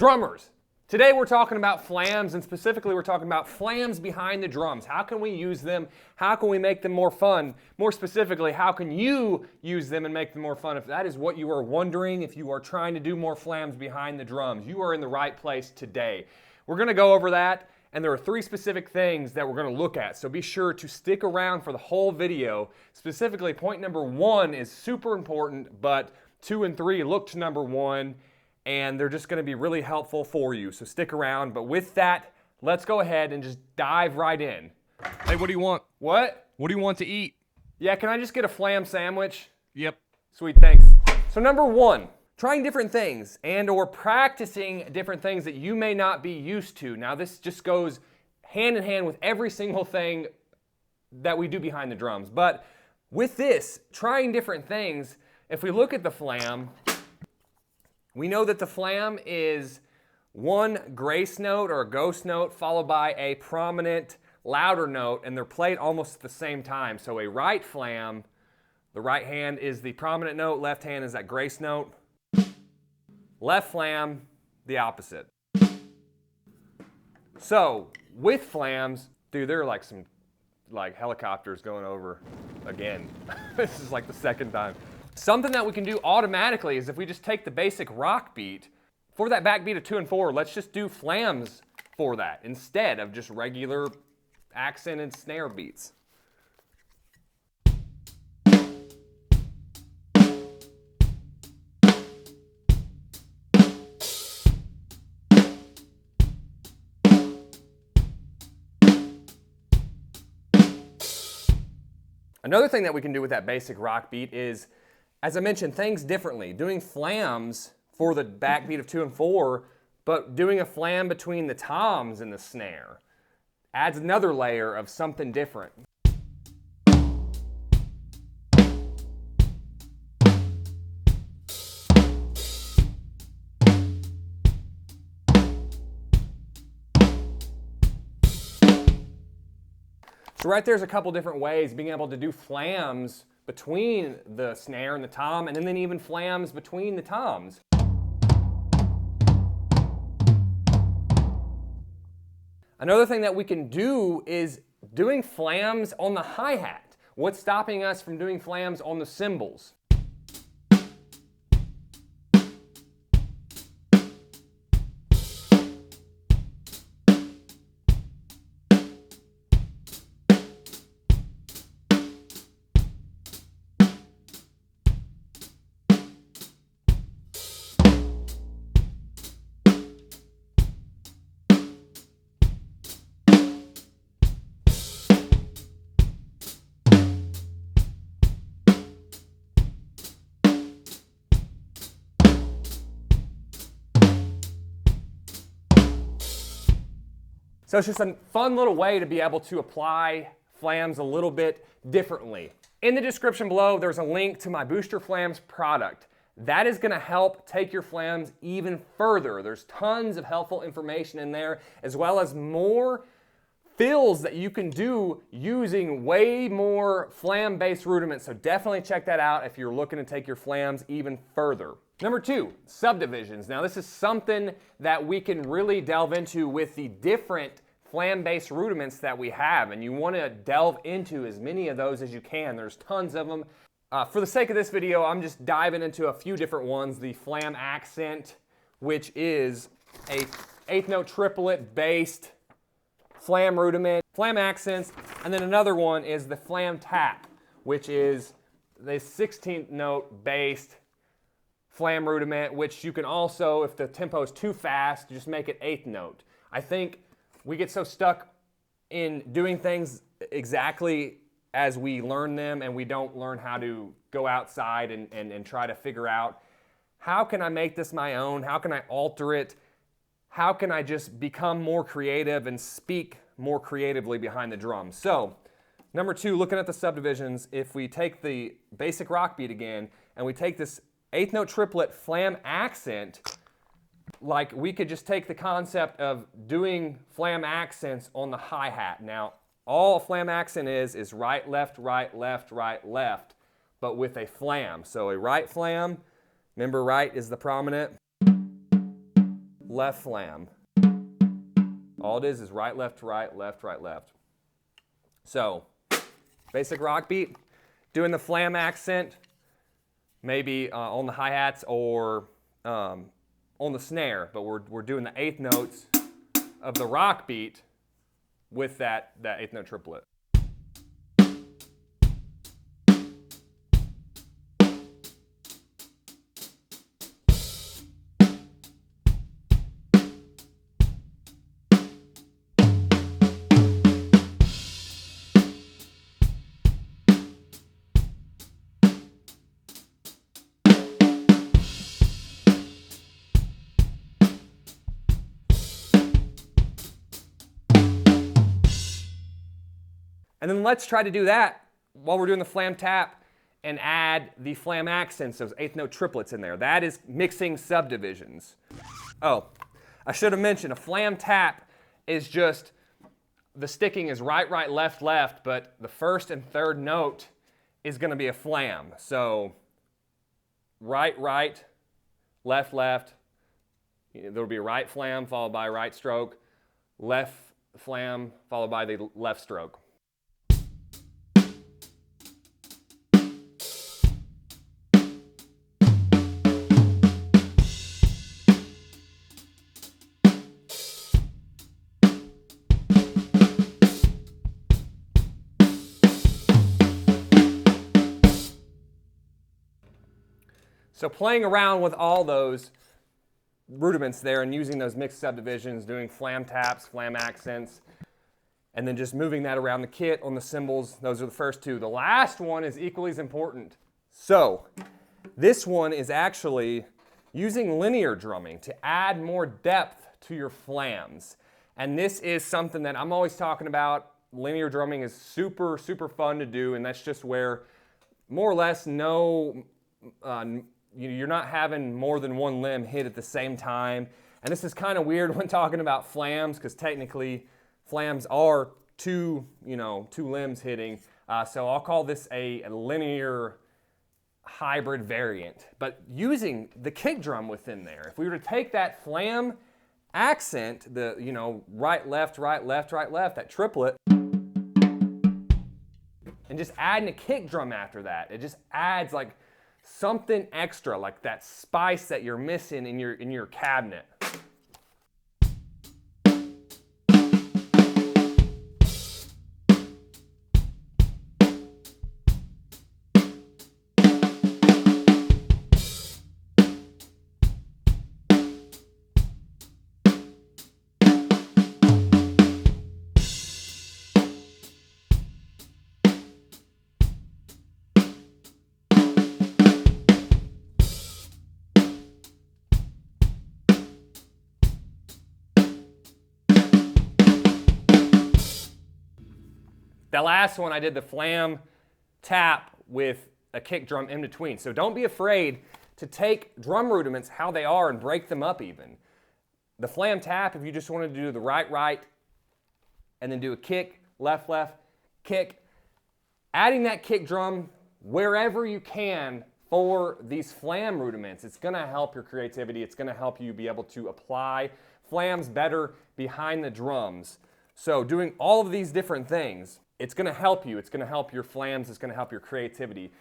Drummers. Today we're talking about flams, and specifically we're talking about flams behind the drums. How can we use them? How can we make them more fun? More specifically, how can you use them and make them more fun? If that is what you are wondering, if you are trying to do more flams behind the drums, you are in the right place today. We're going to go over that, and there are 3 specific things that we're going to look at. So be sure to stick around for the whole video. Specifically, point number 1 is super important, but 2 and 3 look to number 1. And they're just going to be really helpful for you. So stick around. But with that, let's go ahead and just dive right in. Hey, what do you want? What? What do you want to eat? Yeah, can I just get a flam sandwich? Yep. Sweet, thanks. So number 1, trying different things and or practicing different things that you may not be used to. Now this just goes hand in hand with every single thing that we do behind the drums. But with this, trying different things, if we look at the flam, we know that the flam is one grace note or a ghost note followed by a prominent louder note, and they're played almost at the same time. So a right flam, the right hand is the prominent note, left hand is that grace note. Left flam, the opposite. So with flams, dude, there are like some helicopters going over again. This is like the second time. Something that we can do automatically is if we just take the basic rock beat, for that backbeat of 2 and 4, let's just do flams for that instead of just regular accented snare beats. Another thing that we can do with that basic rock beat is, as I mentioned, things differently. Doing flams for the backbeat of 2 and 4, but doing a flam between the toms and the snare adds another layer of something different. So right there's a couple different ways being able to do flams between the snare and the tom, and then even flams between the toms. Another thing that we can do is doing flams on the hi-hat. What's stopping us from doing flams on the cymbals? So it's just a fun little way to be able to apply flams a little bit differently. In the description below, there's a link to my Booster Flams product. That is going to help take your flams even further. There's tons of helpful information in there, as well as more fills that you can do using way more flam-based rudiments. So definitely check that out if you're looking to take your flams even further. Number 2, subdivisions. Now this is something that we can really delve into with the different flam-based rudiments that we have, and you want to delve into as many of those as you can. There's tons of them. For the sake of this video, I'm just diving into a few different ones. The flam accent, which is a 8th note triplet based flam rudiment, flam accents, and then another one is the flam tap, which is the 16th note based flam rudiment, which you can also, if the tempo is too fast, just make it 8th note. I think we get so stuck in doing things exactly as we learn them, and we don't learn how to go outside and try to figure out, how can I make this my own? How can I alter it? How can I just become more creative and speak more creatively behind the drums? So, number 2, looking at the subdivisions, if we take the basic rock beat again, and we take this 8th note triplet flam accent, like we could just take the concept of doing flam accents on the hi-hat. Now, all a flam accent is right, left, right, left, right, left, but with a flam. So a right flam, remember right is the prominent, left flam. All it is right, left, right, left, right, left. So, basic rock beat, doing the flam accent, maybe on the hi-hats or on the snare, but we're doing the eighth notes of the rock beat with that eighth note triplet. And then let's try to do that while we're doing the flam tap and add the flam accents, those eighth note triplets in there. That is mixing subdivisions. Oh, I should have mentioned a flam tap is just, the sticking is right, right, left, left, but the first and third note is going to be a flam. So right, right, left, left. There'll be a right flam followed by a right stroke, left flam followed by the left stroke. So playing around with all those rudiments there and using those mixed subdivisions, doing flam taps, flam accents, and then just moving that around the kit on the cymbals. Those are the first two. The last one is equally as important. So this one is actually using linear drumming to add more depth to your flams. And this is something that I'm always talking about. Linear drumming is super, super fun to do, and that's just where more or less you're not having more than one limb hit at the same time. And this is kind of weird when talking about flams, because technically flams are two limbs hitting. So I'll call this a linear hybrid variant. But using the kick drum within there, if we were to take that flam accent, the right, left, right, left, right, left, that triplet, and just adding a kick drum after that, it just adds like something extra, like that spice that you're missing in your cabinet. That last one, I did the flam tap with a kick drum in between. So don't be afraid to take drum rudiments how they are and break them up even. The flam tap, if you just wanted to do the right, right, and then do a kick, left, left, kick, adding that kick drum wherever you can for these flam rudiments, it's going to help your creativity. It's going to help you be able to apply flams better behind the drums. So doing all of these different things, it's going to help you. It's going to help your flams. It's going to help your creativity.